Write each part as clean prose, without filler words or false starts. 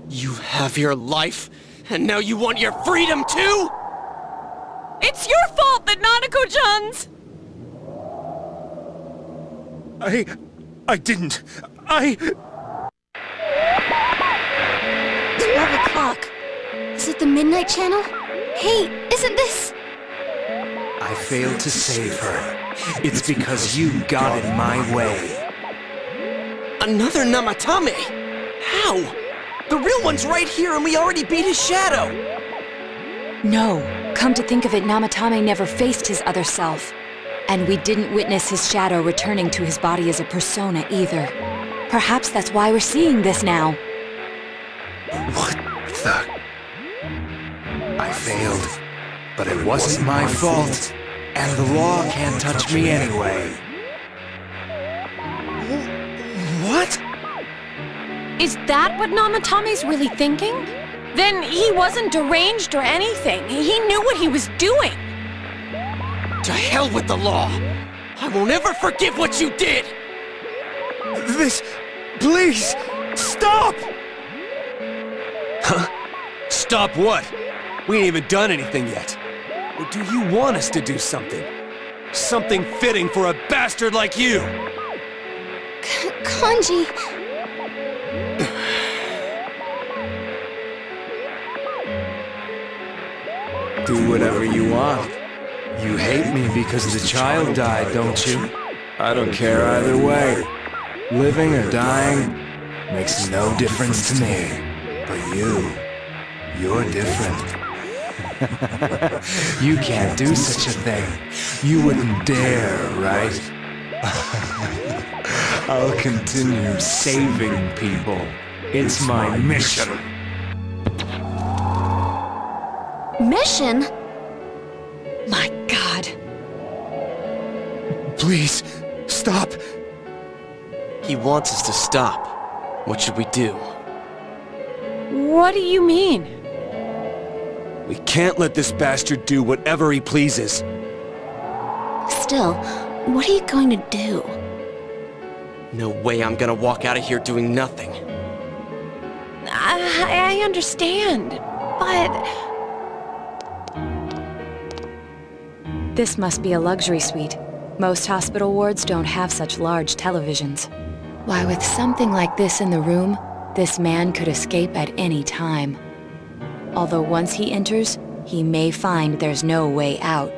You have your life, and now you want your freedom too? It's your fault that Nanako-chan's... I didn't. 12 o'clock. Is it the Midnight Channel? Hey, isn't this... I failed to save her. It's because you got in my way. Another Namatame? How? The real one's right here and we already beat his shadow! No. Come to think of it, Namatame never faced his other self. And we didn't witness his shadow returning to his body as a persona either. Perhaps that's why we're seeing this now. What the... I failed. But it wasn't my fault. And the law can't touch me anyway. What? Is that what Namatame's really thinking? Then he wasn't deranged or anything. He knew what he was doing. To hell with the law! I won't ever forgive what you did! This... Please! Stop! Huh? Stop what? We ain't even done anything yet. Or do you want us to do something? Something fitting for a bastard like you! Kanji... Do whatever you want. You hate me because the child died, don't you? I don't care either way. Living or dying makes no difference to me. But you're different. You can't do such a thing. You wouldn't dare, right? I'll continue saving people. It's my mission. Mission? My God. Please, stop. He wants us to stop. What should we do? What do you mean? We can't let this bastard do whatever he pleases. Still, what are you going to do? No way I'm gonna walk out of here doing nothing. I understand, but... This must be a luxury suite. Most hospital wards don't have such large televisions. Why, with something like this in the room, this man could escape at any time. Although once he enters, he may find there's no way out.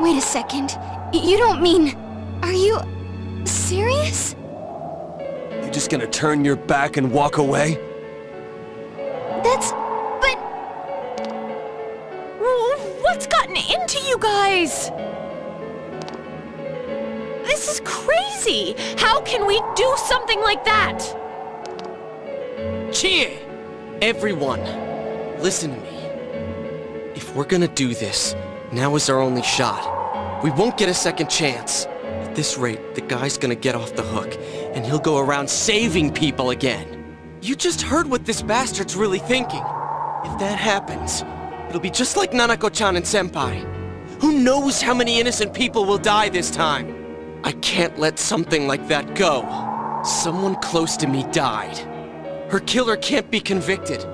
Wait a second. You don't mean... Are you... serious? You just gonna turn your back and walk away? That's... but... What's gotten into you guys? This is crazy! How can we do something like that? Chie! Everyone, listen to me. If we're gonna do this, now is our only shot. We won't get a second chance. At this rate, the guy's gonna get off the hook, and he'll go around saving people again. You just heard what this bastard's really thinking. If that happens, it'll be just like Nanako-chan and Senpai. Who knows how many innocent people will die this time? I can't let something like that go. Someone close to me died. Her killer can't be convicted.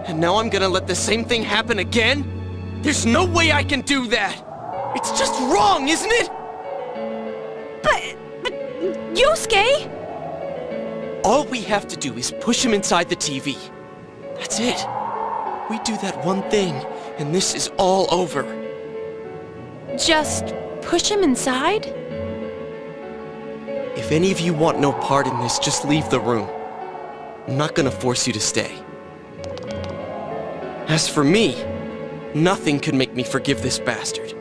And now I'm gonna let the same thing happen again? There's no way I can do that! It's just wrong, isn't it? But Yosuke? All we have to do is push him inside the TV. That's it. We do that one thing, and this is all over. Just push him inside? If any of you want no part in this, just leave the room. I'm not gonna force you to stay. As for me, nothing could make me forgive this bastard.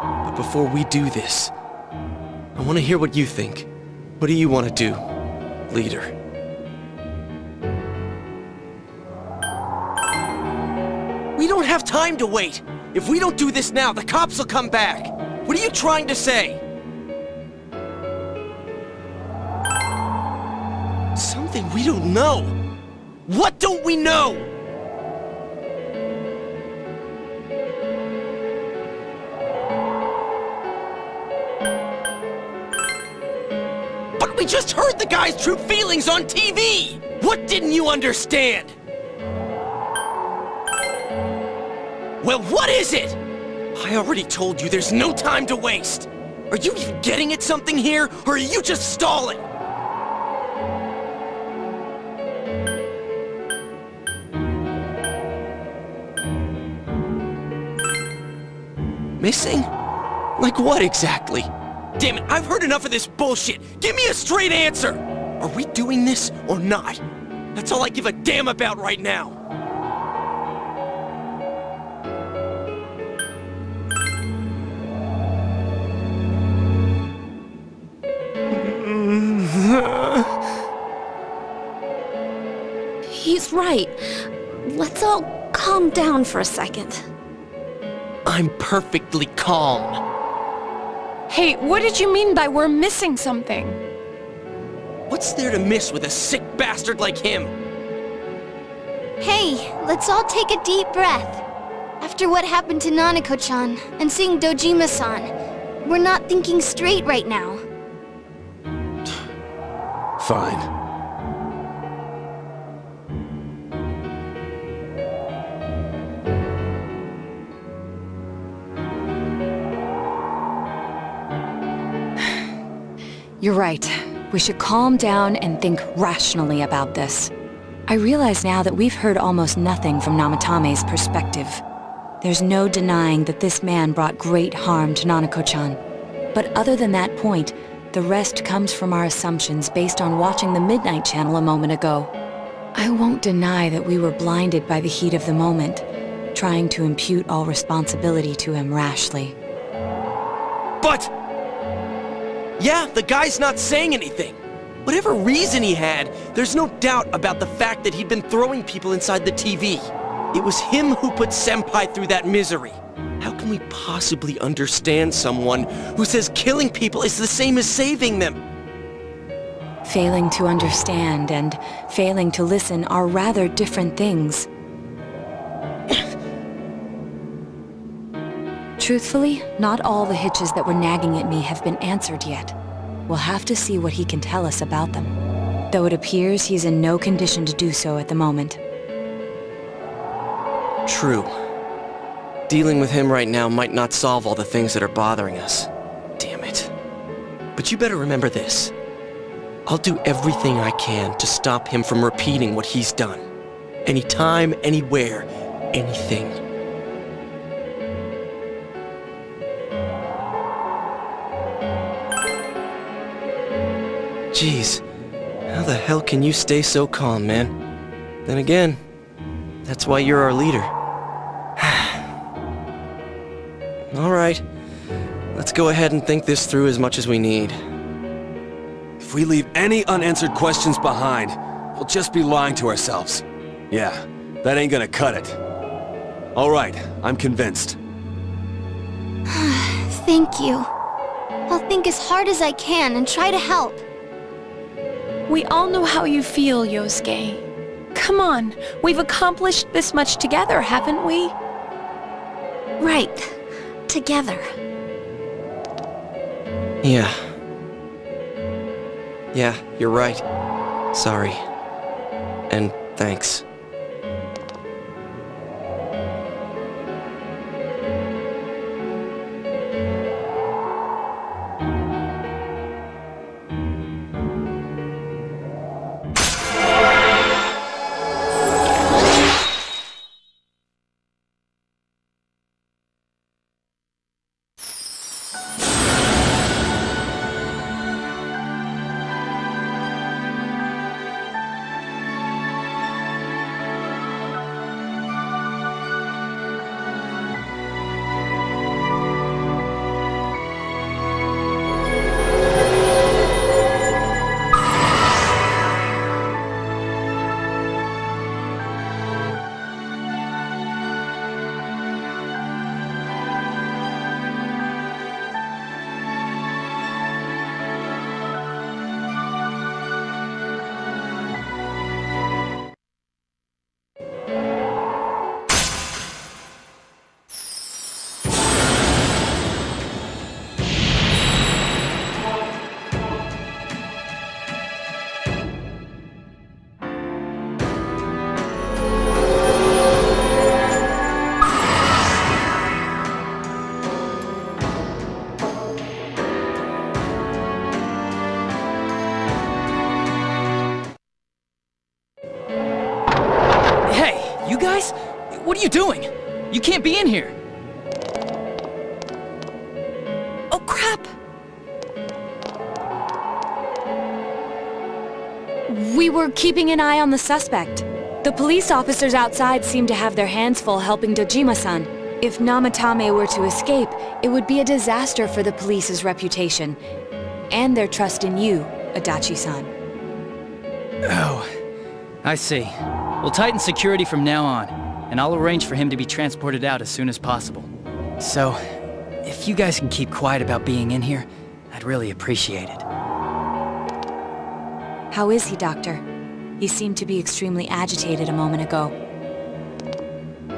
But before we do this, I want to hear what you think. What do you want to do, leader? We don't have time to wait! If we don't do this now, the cops will come back! What are you trying to say? Something we don't know! What don't we know? just heard the guy's true feelings on TV! What didn't you understand? Well, what is it? I already told you there's no time to waste. Are you even getting at something here, or are you just stalling? Missing? Like what exactly? Damn it, I've heard enough of this bullshit! Give me a straight answer! Are we doing this or not? That's all I give a damn about right now. He's right. Let's all calm down for a second. I'm perfectly calm. Hey, what did you mean by we're missing something? What's there to miss with a sick bastard like him? Hey, let's all take a deep breath. After what happened to Nanako-chan and seeing Dojima-san, we're not thinking straight right now. Fine. You're right. We should calm down and think rationally about this. I realize now that we've heard almost nothing from Namatame's perspective. There's no denying that this man brought great harm to Nanako-chan. But other than that point, the rest comes from our assumptions based on watching the Midnight Channel a moment ago. I won't deny that we were blinded by the heat of the moment, trying to impute all responsibility to him rashly. But... yeah, the guy's not saying anything. Whatever reason he had, there's no doubt about the fact that he'd been throwing people inside the TV. It was him who put Senpai through that misery. How can we possibly understand someone who says killing people is the same as saving them? Failing to understand and failing to listen are rather different things. Truthfully, not all the hitches that were nagging at me have been answered yet. We'll have to see what he can tell us about them, though it appears he's in no condition to do so at the moment. True. Dealing with him right now might not solve all the things that are bothering us. Damn it. But you better remember this. I'll do everything I can to stop him from repeating what he's done. Anytime, anywhere, anything. Jeez, how the hell can you stay so calm, man? Then again, that's why you're our leader. All right, let's go ahead and think this through as much as we need. If we leave any unanswered questions behind, we'll just be lying to ourselves. Yeah, that ain't gonna cut it. All right, I'm convinced. Thank you. I'll think as hard as I can and try to help. We all know how you feel, Yosuke. Come on, we've accomplished this much together, haven't we? Right. Together. Yeah. Yeah, you're right. Sorry. And thanks. What are you doing? You can't be in here. Oh, crap! We were keeping an eye on the suspect. The police officers outside seem to have their hands full helping Dojima-san. If Namatame were to escape, it would be a disaster for the police's reputation. And their trust in you, Adachi-san. Oh, I see. We'll tighten security from now on, and I'll arrange for him to be transported out as soon as possible. So, if you guys can keep quiet about being in here, I'd really appreciate it. How is he, Doctor? He seemed to be extremely agitated a moment ago.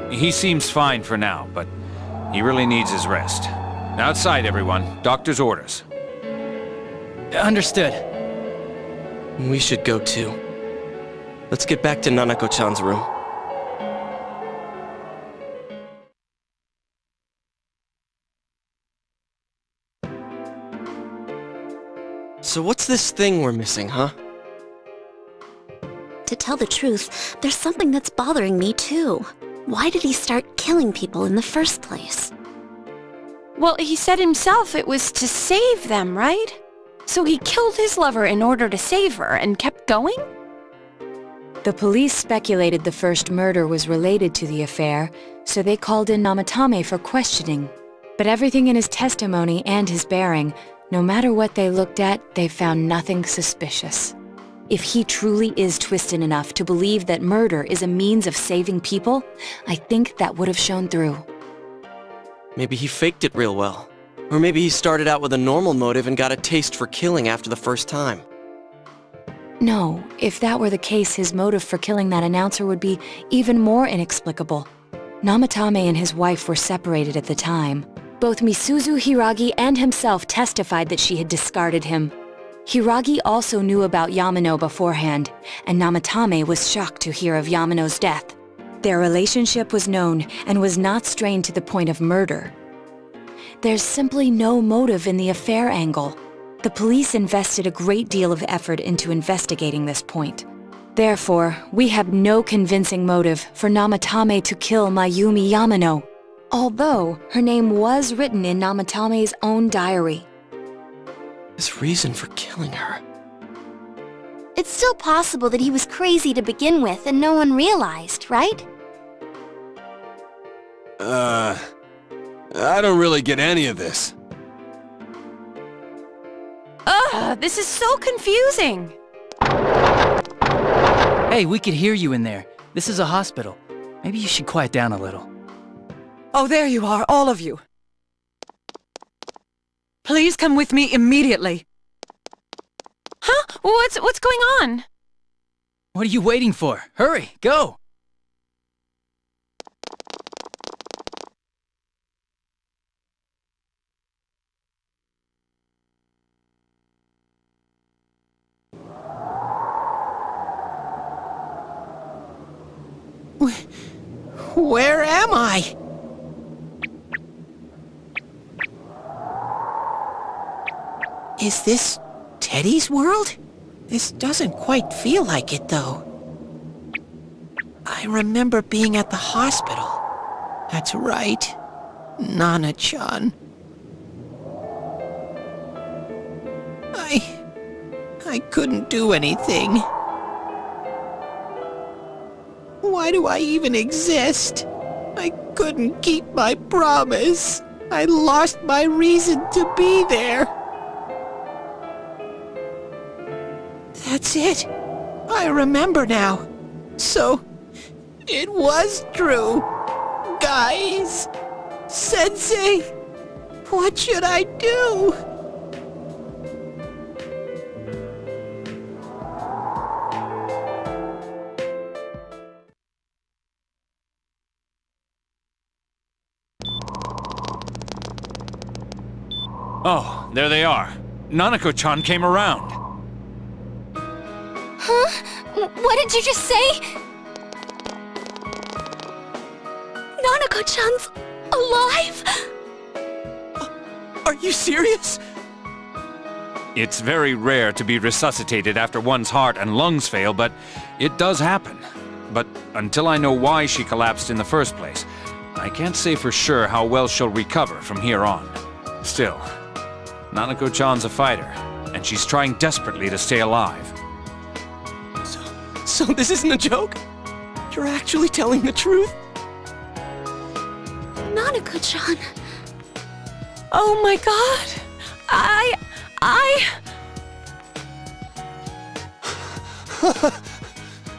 He seems fine for now, but he really needs his rest. Outside, everyone. Doctor's orders. Understood. We should go too. Let's get back to Nanako-chan's room. So what's this thing we're missing, huh? To tell the truth, there's something that's bothering me too. Why did he start killing people in the first place? Well, he said himself it was to save them, right? So he killed his lover in order to save her and kept going? The police speculated the first murder was related to the affair, so they called in Namatame for questioning. But everything in his testimony and his bearing, no matter what they looked at, they found nothing suspicious. If he truly is twisted enough to believe that murder is a means of saving people, I think that would have shown through. Maybe he faked it real well. Or maybe he started out with a normal motive and got a taste for killing after the first time. No, if that were the case, his motive for killing that announcer would be even more inexplicable. Namatame and his wife were separated at the time. Both Misuzu Hiragi and himself testified that she had discarded him. Hiragi also knew about Yamano beforehand, and Namatame was shocked to hear of Yamano's death. Their relationship was known and was not strained to the point of murder. There's simply no motive in the affair angle. The police invested a great deal of effort into investigating this point. Therefore, we have no convincing motive for Namatame to kill Mayumi Yamano, although her name was written in Namatame's own diary. His reason for killing her. It's still possible that he was crazy to begin with and no one realized, right? I don't really get any of this. Ugh, this is so confusing. Hey, we could hear you in there. This is a hospital. Maybe you should quiet down a little. Oh, there you are, all of you. Please come with me immediately. Huh? What's going on? What are you waiting for? Hurry, go! Where am I? Is this Teddy's world? This doesn't quite feel like it, though. I remember being at the hospital. That's right, Nana-chan. I couldn't do anything. Why do I even exist? I couldn't keep my promise. I lost my reason to be there. That's it. I remember now. So, it was true. Guys, Sensei, what should I do? Oh, there they are. Nanako-chan came around. Huh? What did you just say? Nanako-chan's alive? Are you serious? It's very rare to be resuscitated after one's heart and lungs fail, but it does happen. but until I know why she collapsed in the first place, I can't say for sure how well she'll recover from here on. Still, Nanako-chan's a fighter, and she's trying desperately to stay alive. So this isn't a joke? You're actually telling the truth? Nanako-chan. Oh my god!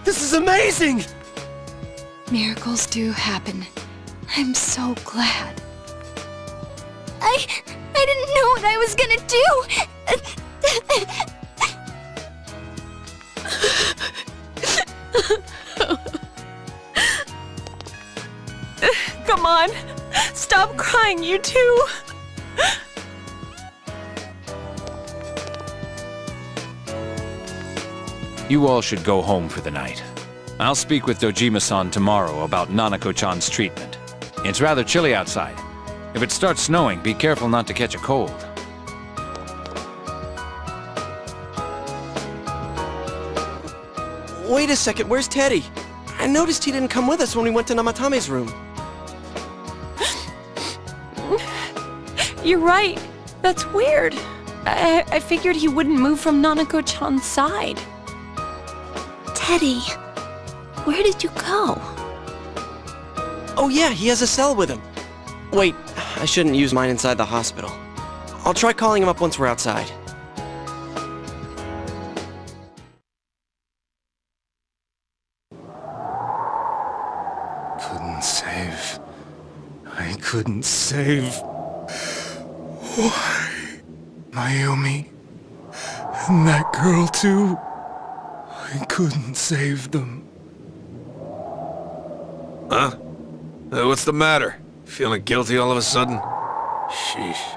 This is amazing! Miracles do happen. I'm so glad. I didn't know what I was gonna do! Come on! Stop crying, you two! You all should go home for the night. I'll speak with Dojima-san tomorrow about Nanako-chan's treatment. It's rather chilly outside. If it starts snowing, be careful not to catch a cold. Wait a second, where's Teddy? I noticed he didn't come with us when we went to Namatame's room. You're right. That's weird. I figured he wouldn't move from Nanako-chan's side. Teddy, where did you go? Oh yeah, he has a cell with him. Wait, I shouldn't use mine inside the hospital. I'll try calling him up once we're outside. Couldn't save. I couldn't save. Why? Mayumi? And that girl too? I couldn't save them. Huh? What's the matter? Feeling guilty all of a sudden? Sheesh.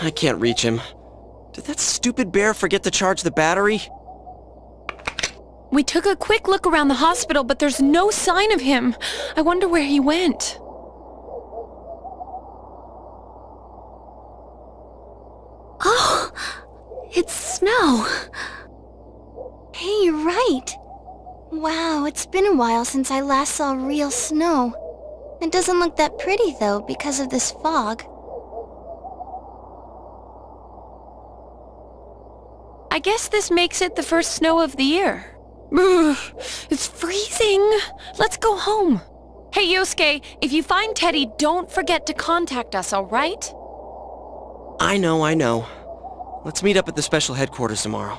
I can't reach him. Did that stupid bear forget to charge the battery? We took a quick look around the hospital, but there's no sign of him. I wonder where he went. Oh, it's snow. Hey, you're right. Wow, it's been a while since I last saw real snow. It doesn't look that pretty, though, because of this fog. I guess this makes it the first snow of the year. Ugh, it's freezing. Let's go home. Hey, Yosuke, if you find Teddy, don't forget to contact us, all right? I know. Let's meet up at the special headquarters tomorrow.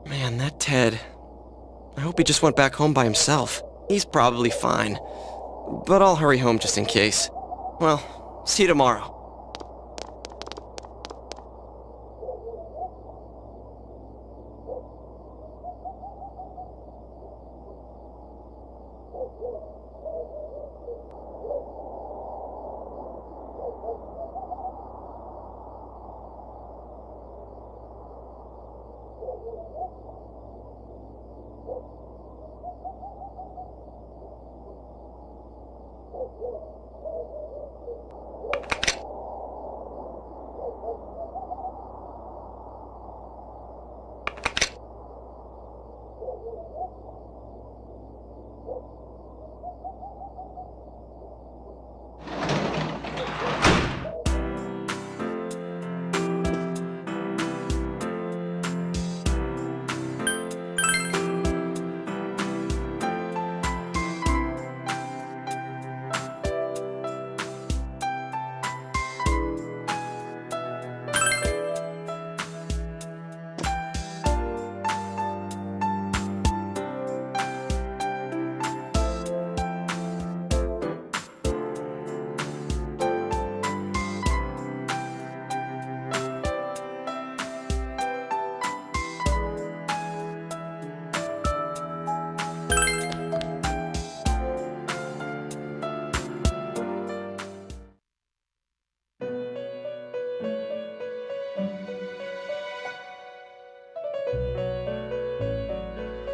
Man, that Ted. I hope he just went back home by himself. He's probably fine. But I'll hurry home just in case. Well, see you tomorrow.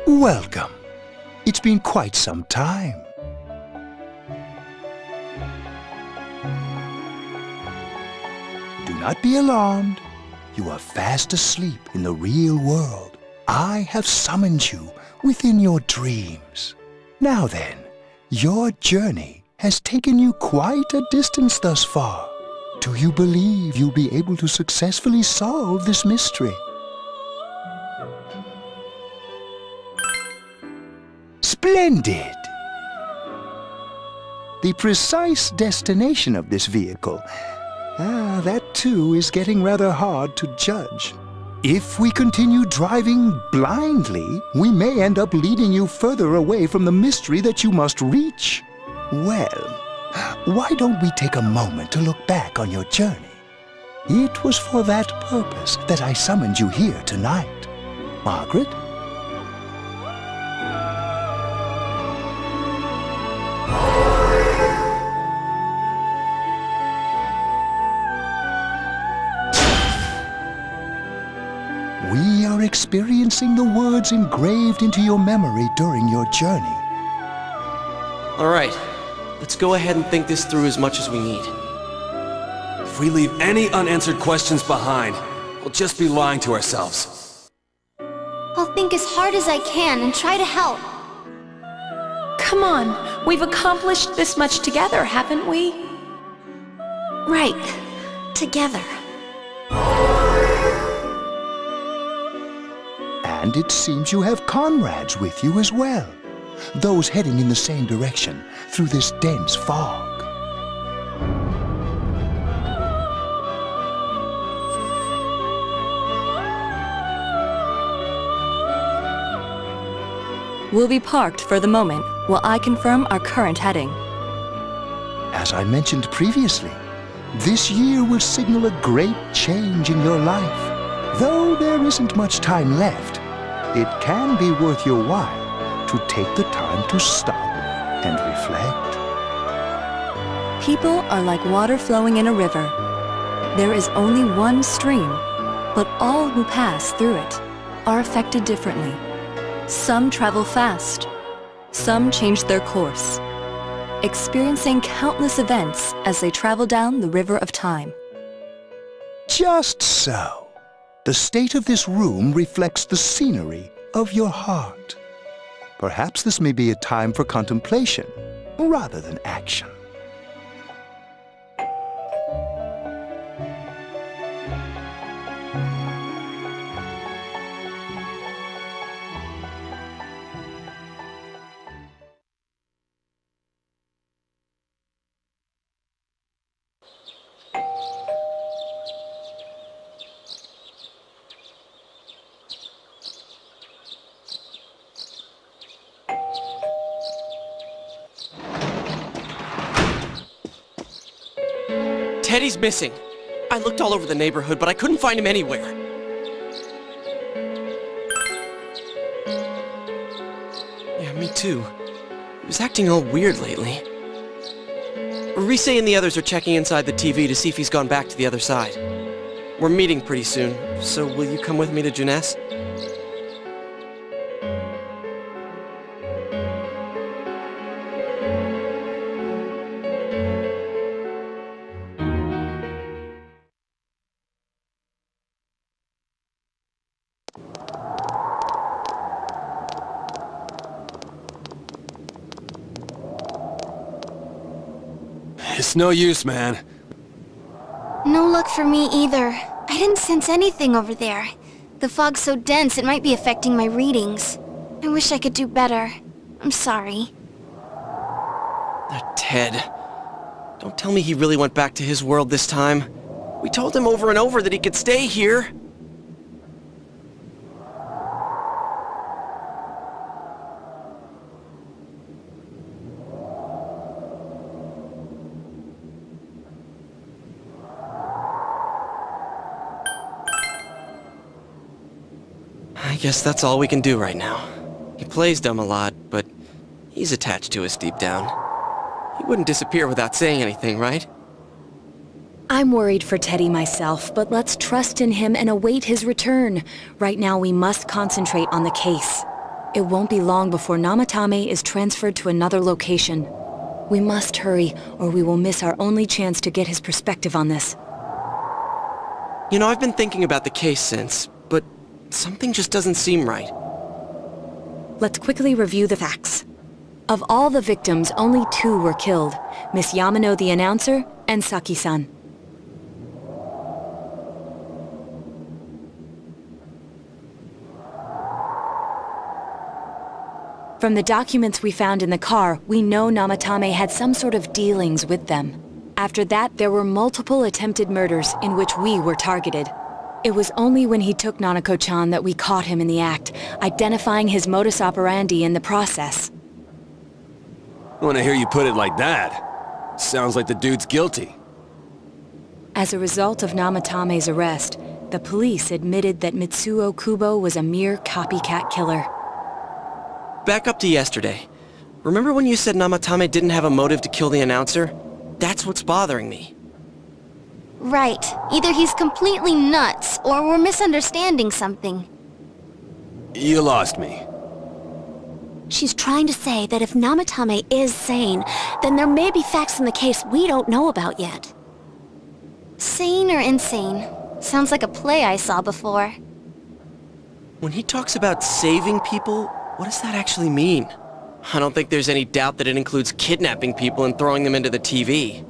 Welcome. It's been quite some time. Do not be alarmed. You are fast asleep in the real world. I have summoned you within your dreams. Now then, your journey has taken you quite a distance thus far. Do you believe you'll be able to successfully solve this mystery? Splendid! The precise destination of this vehicle, that too is getting rather hard to judge. If we continue driving blindly, we may end up leading you further away from the mystery that you must reach. Well, why don't we take a moment to look back on your journey? It was for that purpose that I summoned you here tonight. Margaret? We are experiencing the words engraved into your memory during your journey. All right, let's go ahead and think this through as much as we need. If we leave any unanswered questions behind, we'll just be lying to ourselves. I'll think as hard as I can and try to help. Come on, we've accomplished this much together, haven't we? Right. Together. And it seems you have comrades with you as well. Those heading in the same direction through this dense fog. We'll be parked for the moment while I confirm our current heading. As I mentioned previously, this year will signal a great change in your life. Though there isn't much time left, it can be worth your while to take the time to stop and reflect. People are like water flowing in a river. There is only one stream, but all who pass through it are affected differently. Some travel fast, some change their course, experiencing countless events as they travel down the river of time. Just so. The state of this room reflects the scenery of your heart. Perhaps this may be a time for contemplation rather than action. Teddy's missing. I looked all over the neighborhood, but I couldn't find him anywhere. Yeah, me too. He was acting all weird lately. Rise and the others are checking inside the TV to see if he's gone back to the other side. We're meeting pretty soon, so will you come with me to Jeunesse? It's no use, man. No luck for me either. I didn't sense anything over there. The fog's so dense it might be affecting my readings. I wish I could do better. I'm sorry. That Ted. Don't tell me he really went back to his world this time. We told him over and over that he could stay here. I guess that's all we can do right now. He plays dumb a lot, but he's attached to us deep down. He wouldn't disappear without saying anything, right? I'm worried for Teddy myself, but let's trust in him and await his return. Right now we must concentrate on the case. It won't be long before Namatame is transferred to another location. We must hurry, or we will miss our only chance to get his perspective on this. You know, I've been thinking about the case since, but something just doesn't seem right. Let's quickly review the facts. Of all the victims, only 2 were killed, Miss Yamano the announcer and Saki-san. From the documents we found in the car, we know Namatame had some sort of dealings with them. After that, there were multiple attempted murders in which we were targeted. It was only when he took Nanako-chan that we caught him in the act, identifying his modus operandi in the process. When I hear you put it like that, sounds like the dude's guilty. As a result of Namatame's arrest, the police admitted that Mitsuo Kubo was a mere copycat killer. Back up to yesterday. Remember when you said Namatame didn't have a motive to kill the announcer? That's what's bothering me. Right. Either he's completely nuts, or we're misunderstanding something. You lost me. She's trying to say that if Namatame is sane, then there may be facts in the case we don't know about yet. Sane or insane? Sounds like a play I saw before. When he talks about saving people, what does that actually mean? I don't think there's any doubt that it includes kidnapping people and throwing them into the TV.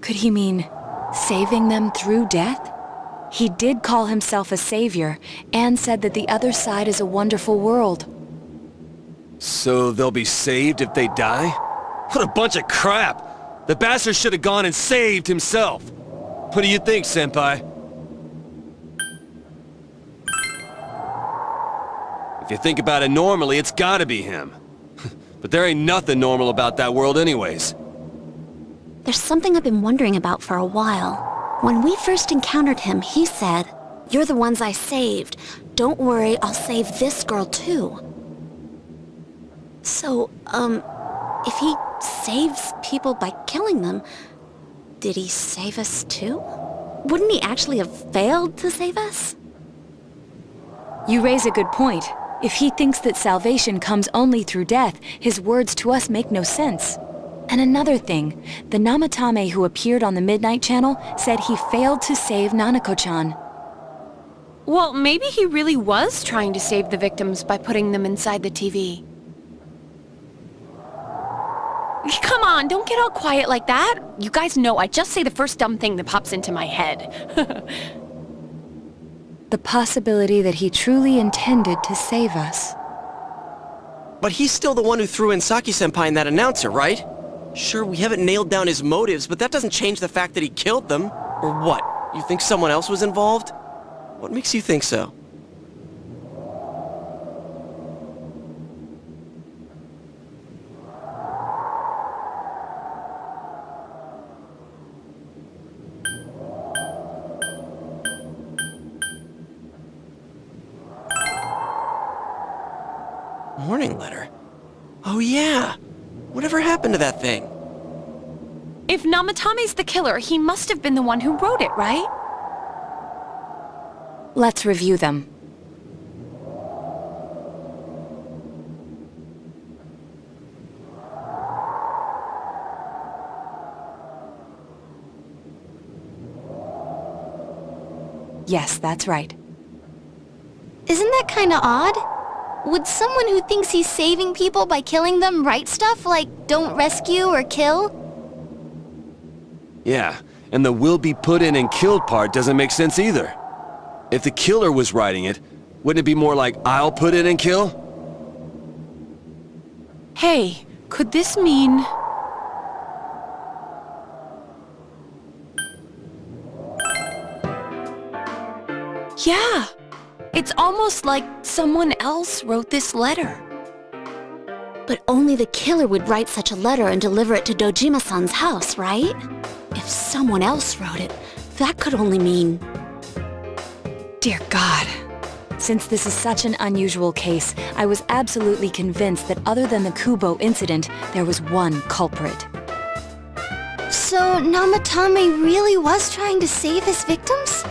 Could he mean saving them through death? He did call himself a savior, and said that the other side is a wonderful world. So they'll be saved if they die? What a bunch of crap! The bastard should have gone and saved himself! What do you think, Senpai? If you think about it normally, it's gotta be him. But there ain't nothing normal about that world anyways. There's something I've been wondering about for a while. When we first encountered him, he said, "You're the ones I saved. Don't worry, I'll save this girl too." So, if he saves people by killing them, did he save us too? Wouldn't he actually have failed to save us? You raise a good point. If he thinks that salvation comes only through death, his words to us make no sense. And another thing, the Namatame who appeared on the Midnight Channel said he failed to save Nanako-chan. Well, maybe he really was trying to save the victims by putting them inside the TV. Come on, don't get all quiet like that. You guys know I just say the first dumb thing that pops into my head. The possibility that he truly intended to save us. But he's still the one who threw in Saki-senpai and that announcer, right? Sure, we haven't nailed down his motives, but that doesn't change the fact that he killed them. Or what? You think someone else was involved? What makes you think so? Warning letter? Oh yeah! Whatever happened to that thing? If Namatame's the killer, he must have been the one who wrote it, right? Let's review them. Yes, that's right. Isn't that kinda odd? Would someone who thinks he's saving people by killing them write stuff like, "Don't rescue or kill"? Yeah, and the "will be put in and killed" part doesn't make sense either. If the killer was writing it, wouldn't it be more like, "I'll put in and kill"? Hey, could this mean... Yeah! It's almost like someone else wrote this letter. But only the killer would write such a letter and deliver it to Dojima-san's house, right? If someone else wrote it, that could only mean... Dear God. Since this is such an unusual case, I was absolutely convinced that other than the Kubo incident, there was one culprit. So Namatame really was trying to save his victims?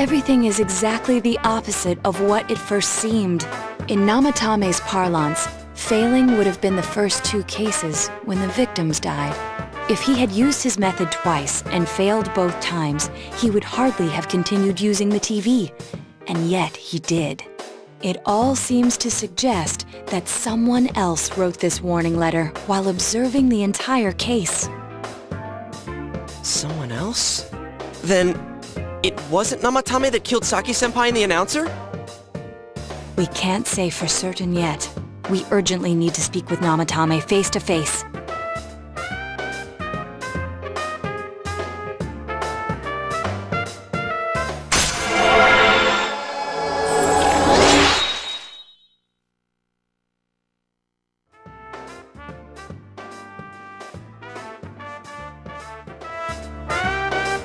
Everything is exactly the opposite of what it first seemed. In Namatame's parlance, failing would have been the first 2 cases when the victims died. If he had used his method twice and failed both times, he would hardly have continued using the TV. And yet he did. It all seems to suggest that someone else wrote this warning letter while observing the entire case. Someone else? Then, it wasn't Namatame that killed Saki-senpai and the announcer? We can't say for certain yet. We urgently need to speak with Namatame face to face.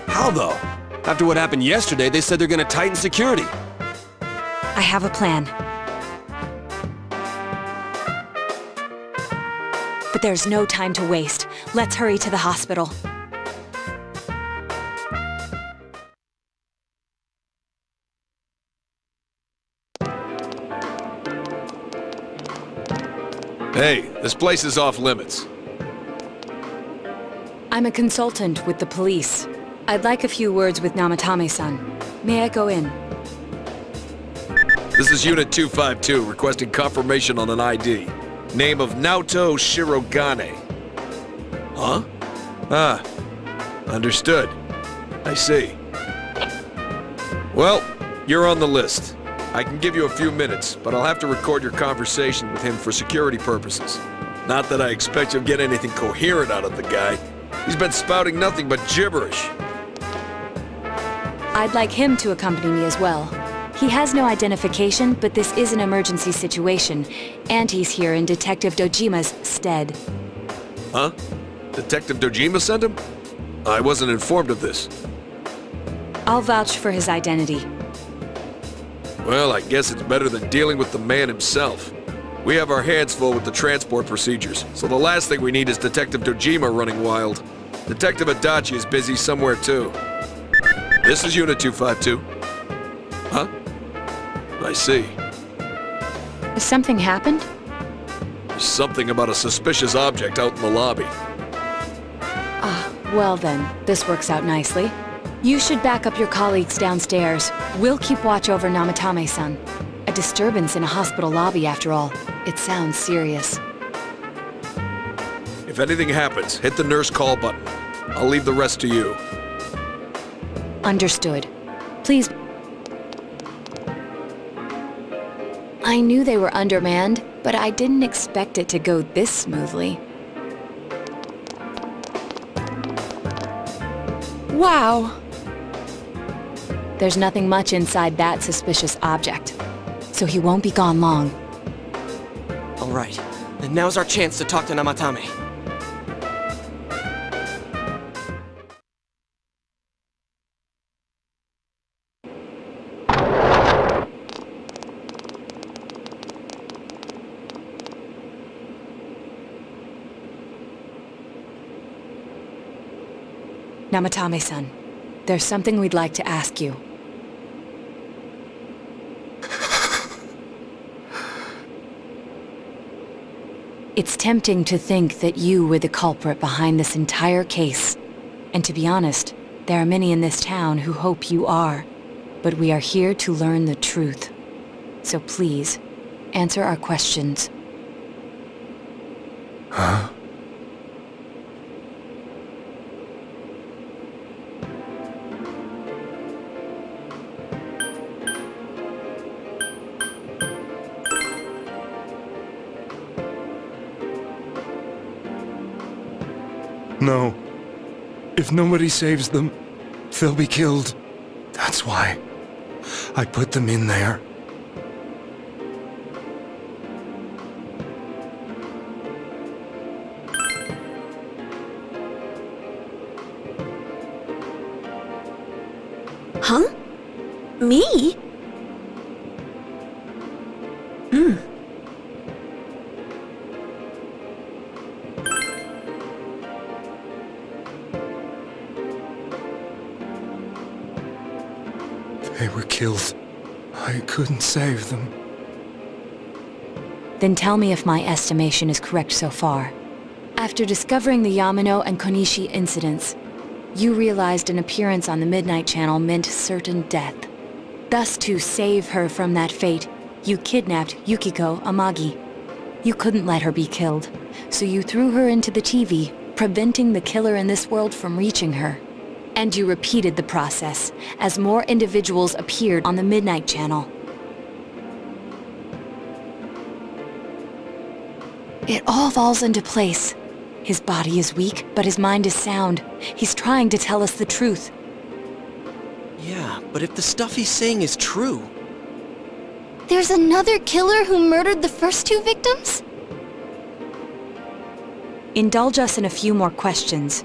How though? After what happened yesterday, they said they're gonna tighten security. I have a plan. But there's no time to waste. Let's hurry to the hospital. Hey, this place is off limits. I'm a consultant with the police. I'd like a few words with Namatame-san. May I go in? This is Unit 252, requesting confirmation on an ID. Name of Naoto Shirogane. Huh? Ah, understood. I see. Well, you're on the list. I can give you a few minutes, but I'll have to record your conversation with him for security purposes. Not that I expect you'll get anything coherent out of the guy. He's been spouting nothing but gibberish. I'd like him to accompany me as well. He has no identification, but this is an emergency situation, and he's here in Detective Dojima's stead. Huh? Detective Dojima sent him? I wasn't informed of this. I'll vouch for his identity. Well, I guess it's better than dealing with the man himself. We have our hands full with the transport procedures, so the last thing we need is Detective Dojima running wild. Detective Adachi is busy somewhere too. This is Unit 252. Huh? I see. Has something happened? There's something about a suspicious object out in the lobby. Ah, well then, this works out nicely. You should back up your colleagues downstairs. We'll keep watch over Namatame-san. A disturbance in a hospital lobby, after all. It sounds serious. If anything happens, hit the nurse call button. I'll leave the rest to you. Understood. Please. I knew they were undermanned, but I didn't expect it to go this smoothly. Wow. There's nothing much inside that suspicious object, so he won't be gone long. All right, then now's our chance to talk to Namatame. Namatame-san, there's something we'd like to ask you. It's tempting to think that you were the culprit behind this entire case. And to be honest, there are many in this town who hope you are. But we are here to learn the truth. So please, answer our questions. Huh? No. If nobody saves them, they'll be killed. That's why I put them in there. Huh? Me? They killed. I couldn't save them. Then tell me if my estimation is correct so far. After discovering the Yamano and Konishi incidents, you realized an appearance on the Midnight Channel meant certain death. Thus, to save her from that fate, you kidnapped Yukiko Amagi. You couldn't let her be killed, so you threw her into the TV, preventing the killer in this world from reaching her. And you repeated the process, as more individuals appeared on the Midnight Channel. It all falls into place. His body is weak, but his mind is sound. He's trying to tell us the truth. Yeah, but if the stuff he's saying is true... There's another killer who murdered the first two victims? Indulge us in a few more questions.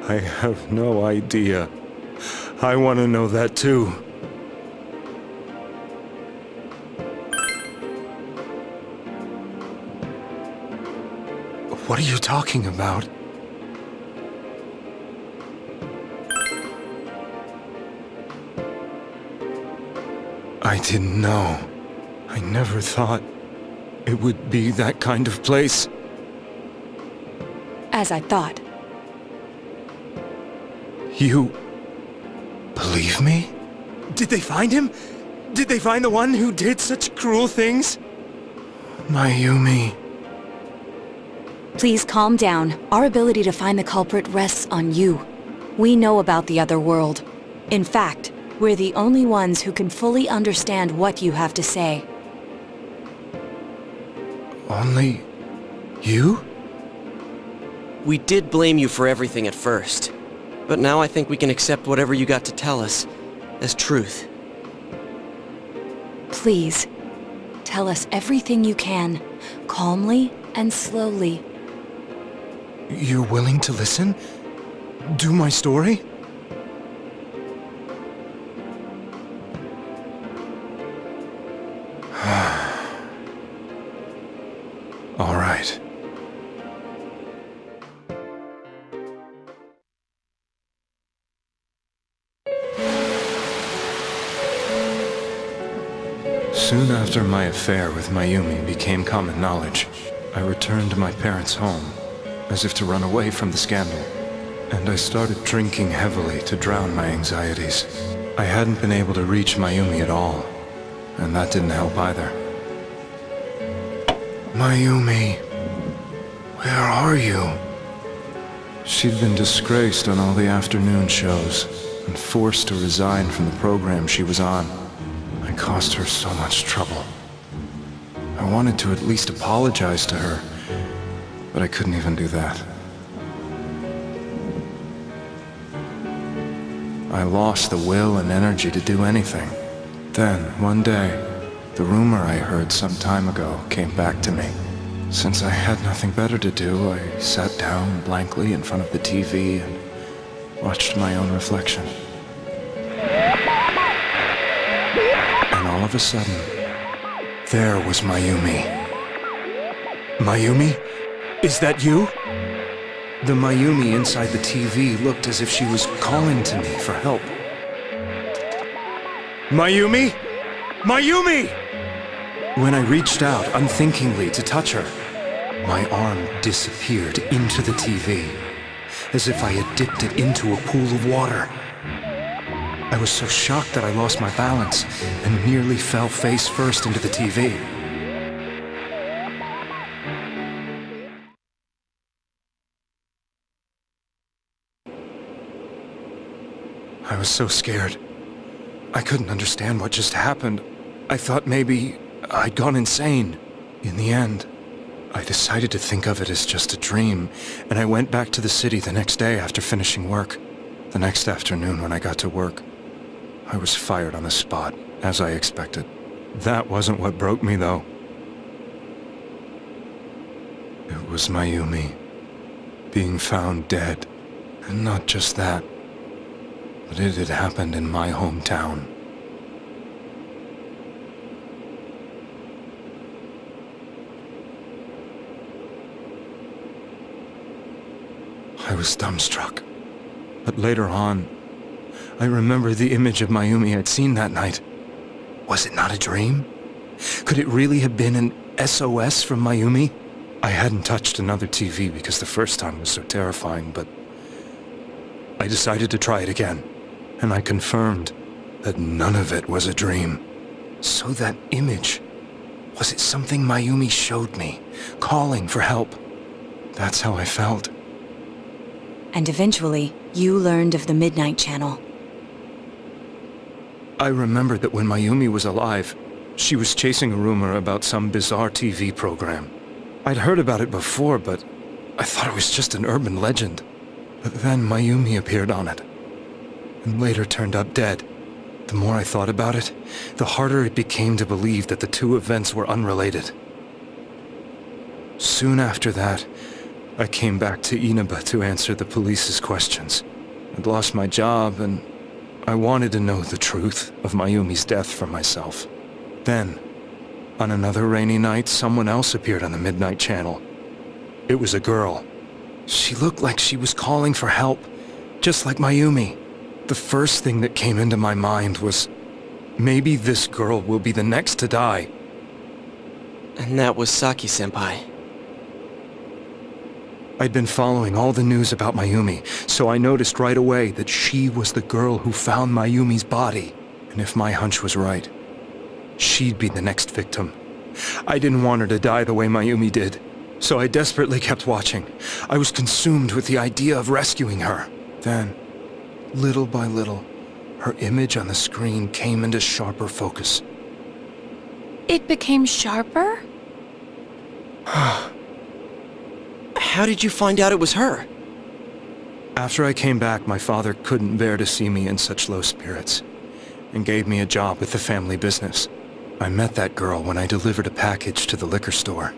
I have no idea. I want to know that too. What are you talking about? I didn't know. I never thought it would be that kind of place. As I thought. You... believe me? Did they find him? Did they find the one who did such cruel things? Mayumi... Please calm down. Our ability to find the culprit rests on you. We know about the other world. In fact, we're the only ones who can fully understand what you have to say. Only... you? We did blame you for everything at first. But now I think we can accept whatever you got to tell us as truth. Please, tell us everything you can, calmly and slowly. You're willing to listen? Do my story? All right. Soon after my affair with Mayumi became common knowledge, I returned to my parents' home, as if to run away from the scandal. And I started drinking heavily to drown my anxieties. I hadn't been able to reach Mayumi at all, and that didn't help either. Mayumi, where are you? She'd been disgraced on all the afternoon shows, and forced to resign from the program she was on. I caused her so much trouble. I wanted to at least apologize to her, but I couldn't even do that. I lost the will and energy to do anything. Then, one day, the rumor I heard some time ago came back to me. Since I had nothing better to do, I sat down blankly in front of the TV and watched my own reflection. And all of a sudden, there was Mayumi. Mayumi? Is that you? The Mayumi inside the TV looked as if she was calling to me for help. Mayumi? Mayumi! When I reached out unthinkingly to touch her, my arm disappeared into the TV, as if I had dipped it into a pool of water. I was so shocked that I lost my balance and nearly fell face first into the TV. I was so scared. I couldn't understand what just happened. I thought maybe I'd gone insane. In the end, I decided to think of it as just a dream, and I went back to the city the next day after finishing work. The next afternoon when I got to work, I was fired on the spot, as I expected. That wasn't what broke me, though. It was Mayumi being found dead. And not just that, but it had happened in my hometown. I was dumbstruck. But later on, I remember the image of Mayumi I'd seen that night. Was it not a dream? Could it really have been an SOS from Mayumi? I hadn't touched another TV because the first time was so terrifying, but I decided to try it again, and I confirmed that none of it was a dream. So that image, was it something Mayumi showed me, calling for help? That's how I felt. And eventually, you learned of the Midnight Channel. I remembered that when Mayumi was alive, she was chasing a rumor about some bizarre TV program. I'd heard about it before, but I thought it was just an urban legend. But then Mayumi appeared on it, and later turned up dead. The more I thought about it, the harder it became to believe that the two events were unrelated. Soon after that, I came back to Inaba to answer the police's questions. I'd lost my job, and I wanted to know the truth of Mayumi's death for myself. Then, on another rainy night, someone else appeared on the Midnight Channel. It was a girl. She looked like she was calling for help, just like Mayumi. The first thing that came into my mind was, maybe this girl will be the next to die. And that was Saki-senpai. I'd been following all the news about Mayumi, so I noticed right away that she was the girl who found Mayumi's body. And if my hunch was right, she'd be the next victim. I didn't want her to die the way Mayumi did, so I desperately kept watching. I was consumed with the idea of rescuing her. Then, little by little, her image on the screen came into sharper focus. It became sharper? How did you find out it was her? After I came back, my father couldn't bear to see me in such low spirits, and gave me a job with the family business. I met that girl when I delivered a package to the liquor store.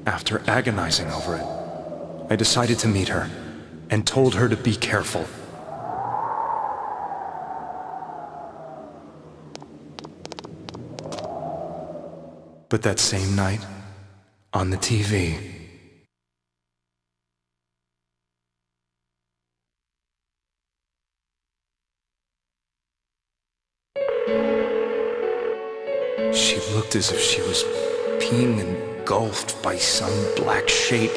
After agonizing over it, I decided to meet her, and told her to be careful. But that same night, on the TV, she looked as if she was being engulfed by some black shape.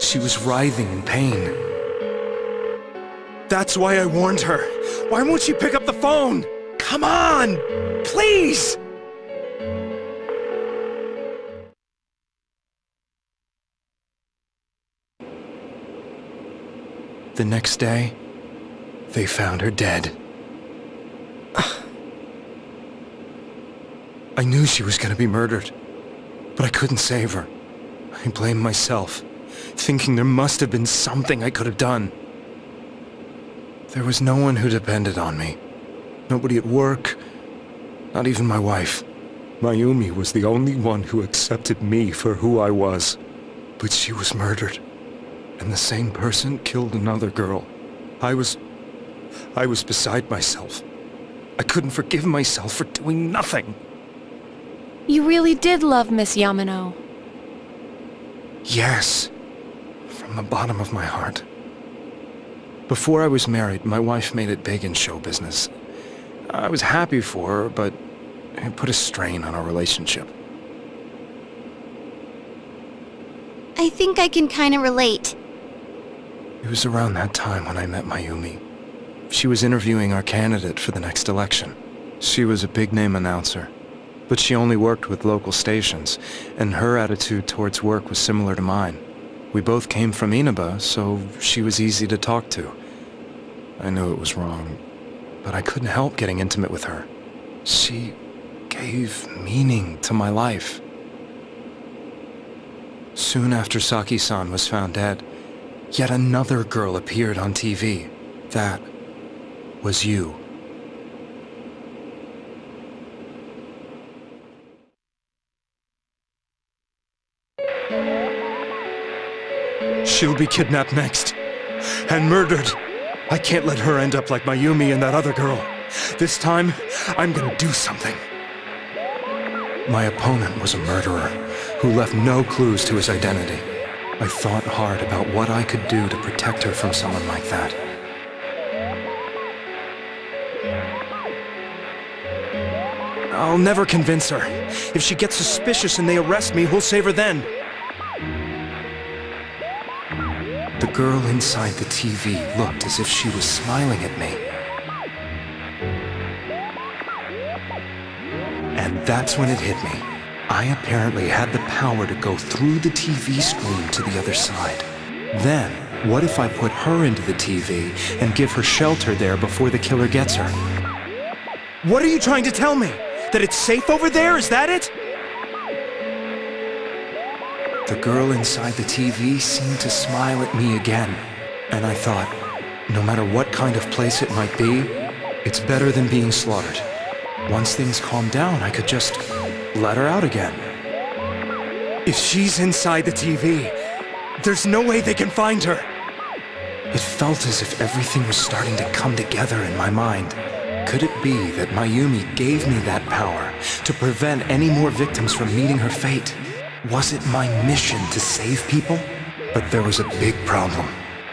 She was writhing in pain. That's why I warned her. Why won't she pick up the phone? Come on! Please! The next day, they found her dead. I knew she was going to be murdered, but I couldn't save her. I blamed myself, thinking there must have been something I could have done. There was no one who depended on me. Nobody at work, not even my wife. Mayumi was the only one who accepted me for who I was. But she was murdered, and the same person killed another girl. I was beside myself. I couldn't forgive myself for doing nothing. You really did love Miss Yamano. Yes, from the bottom of my heart. Before I was married, my wife made it big in show business. I was happy for her, but it put a strain on our relationship. I think I can kind of relate. It was around that time when I met Mayumi. She was interviewing our candidate for the next election. She was a big-name announcer, but she only worked with local stations, and her attitude towards work was similar to mine. We both came from Inaba, so she was easy to talk to. I knew it was wrong, but I couldn't help getting intimate with her. She gave meaning to my life. Soon after Saki-san was found dead, yet another girl appeared on TV. That was you. She'll be kidnapped next, and murdered. I can't let her end up like Mayumi and that other girl. This time, I'm gonna do something. My opponent was a murderer who left no clues to his identity. I thought hard about what I could do to protect her from someone like that. I'll never convince her. If she gets suspicious and they arrest me, who'll save her then? The girl inside the TV looked as if she was smiling at me. And that's when it hit me. I apparently had the power to go through the TV screen to the other side. Then, what if I put her into the TV and give her shelter there before the killer gets her? What are you trying to tell me? That it's safe over there? Is that it? The girl inside the TV seemed to smile at me again. And I thought, no matter what kind of place it might be, it's better than being slaughtered. Once things calm down, I could just let her out again. If she's inside the TV, there's no way they can find her. It felt as if everything was starting to come together in my mind. Could it be that Mayumi gave me that power to prevent any more victims from meeting her fate? Was it my mission to save people? But there was a big problem.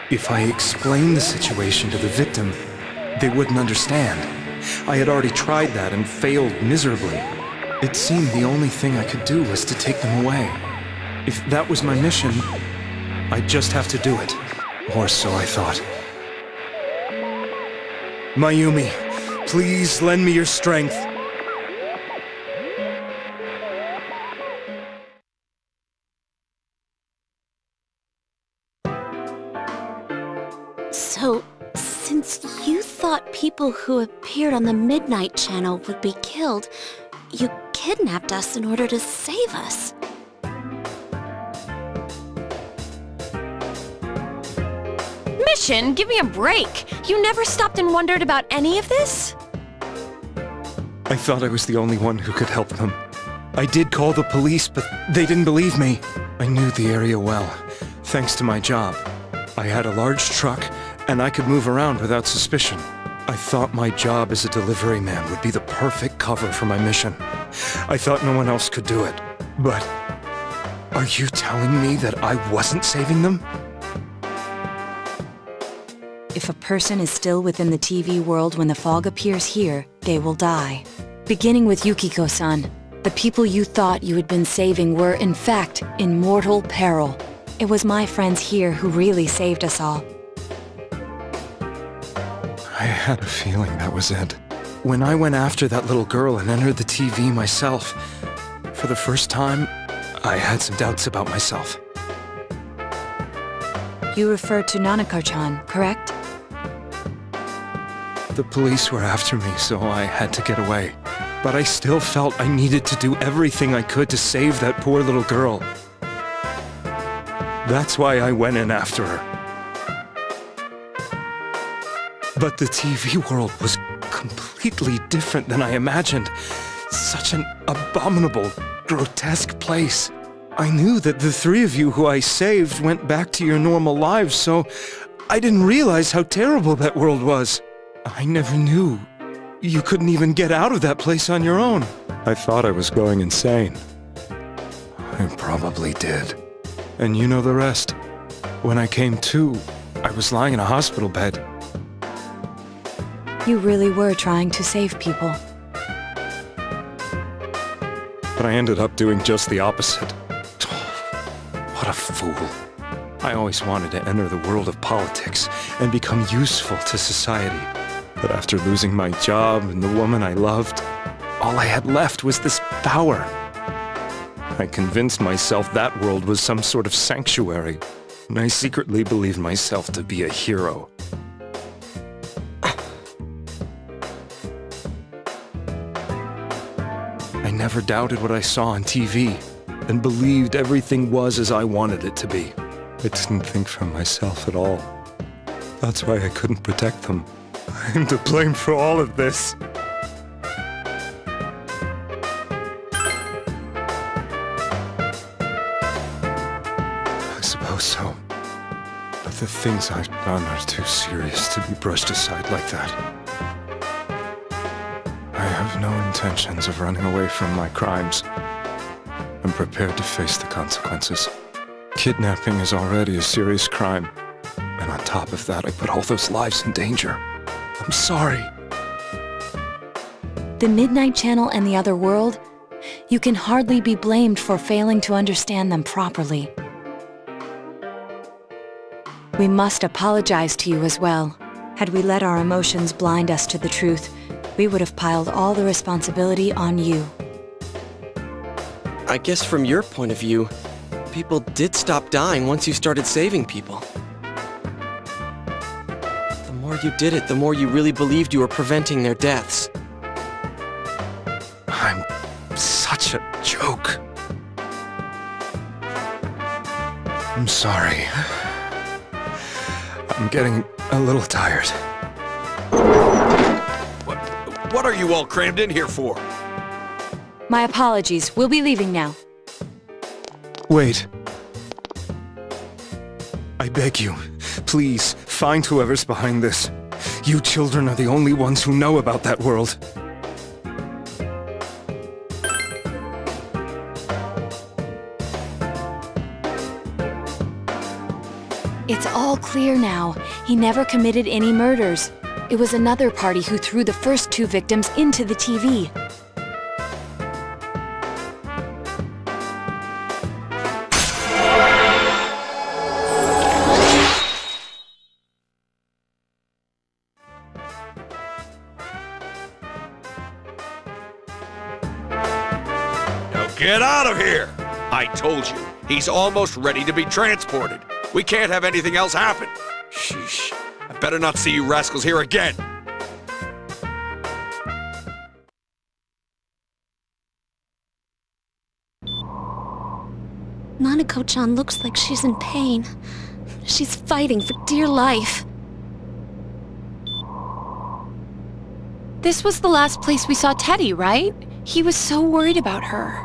If I explained the situation to the victim, they wouldn't understand. I had already tried that and failed miserably. It seemed the only thing I could do was to take them away. If that was my mission, I'd just have to do it. Or so I thought. Mayumi, please lend me your strength. So, since you thought people who appeared on the Midnight Channel would be killed, you kidnapped us in order to save us. Mission? Give me a break. You never stopped and wondered about any of this? I thought I was the only one who could help them. I did call the police, but they didn't believe me. I knew the area well, thanks to my job. I had a large truck, and I could move around without suspicion. I thought my job as a delivery man would be the perfect cover for my mission. I thought no one else could do it. But are you telling me that I wasn't saving them? If a person is still within the TV world when the fog appears here, they will die. Beginning with Yukiko-san, the people you thought you had been saving were, in fact, in mortal peril. It was my friends here who really saved us all. I had a feeling that was it. When I went after that little girl and entered the TV myself, for the first time, I had some doubts about myself. You refer to Nanako-chan, correct? The police were after me, so I had to get away. But I still felt I needed to do everything I could to save that poor little girl. That's why I went in after her. But the TV world was completely different than I imagined. Such an abominable, grotesque place. I knew that the three of you who I saved went back to your normal lives, so I didn't realize how terrible that world was. I never knew. You couldn't even get out of that place on your own. I thought I was going insane. I probably did. And you know the rest. When I came to, I was lying in a hospital bed. You really were trying to save people. But I ended up doing just the opposite. What a fool. I always wanted to enter the world of politics and become useful to society. But after losing my job and the woman I loved, all I had left was this power. I convinced myself that world was some sort of sanctuary, and I secretly believed myself to be a hero. I never doubted what I saw on TV, and believed everything was as I wanted it to be. I didn't think for myself at all. That's why I couldn't protect them. I'm to blame for all of this. I suppose so. But the things I've done are too serious to be brushed aside like that. have no intentions of running away from my crimes. I'm prepared to face the consequences. Kidnapping is already a serious crime. And on top of that, I put all those lives in danger. I'm sorry. The Midnight Channel and the other world? You can hardly be blamed for failing to understand them properly. We must apologize to you as well. Had we let our emotions blind us to the truth, we would have piled all the responsibility on you. I guess from your point of view, people did stop dying once you started saving people. The more you did it, the more you really believed you were preventing their deaths. I'm such a joke. I'm sorry. I'm getting a little tired. What are you all crammed in here for? My apologies. We'll be leaving now. Wait. I beg you, please, find whoever's behind this. You children are the only ones who know about that world. It's all clear now. He never committed any murders. It was another party who threw the first 2 victims into the TV. Now get out of here! I told you, he's almost ready to be transported. We can't have anything else happen. Sheesh. I better not see you rascals here again. Nanako-chan looks like she's in pain. She's fighting for dear life. This was the last place we saw Teddy, right? He was so worried about her.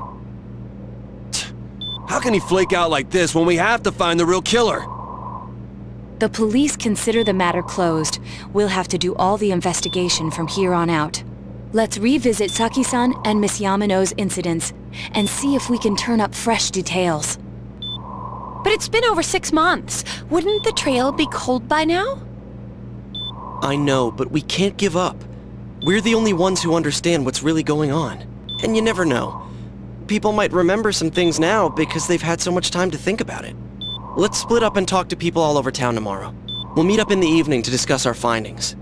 How can he flake out like this when we have to find the real killer? The police consider the matter closed. We'll have to do all the investigation from here on out. Let's revisit Saki-san and Miss Yamano's incidents and see if we can turn up fresh details. But it's been over 6 months. Wouldn't the trail be cold by now? I know, but we can't give up. We're the only ones who understand what's really going on. And you never know. People might remember some things now because they've had so much time to think about it. Let's split up and talk to people all over town tomorrow. We'll meet up in the evening to discuss our findings.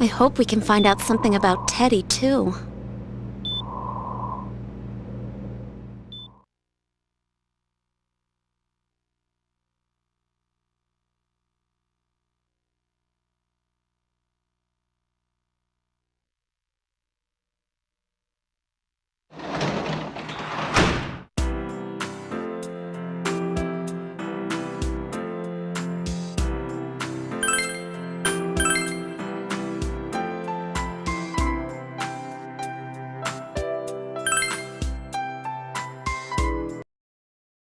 I hope we can find out something about Teddy, too.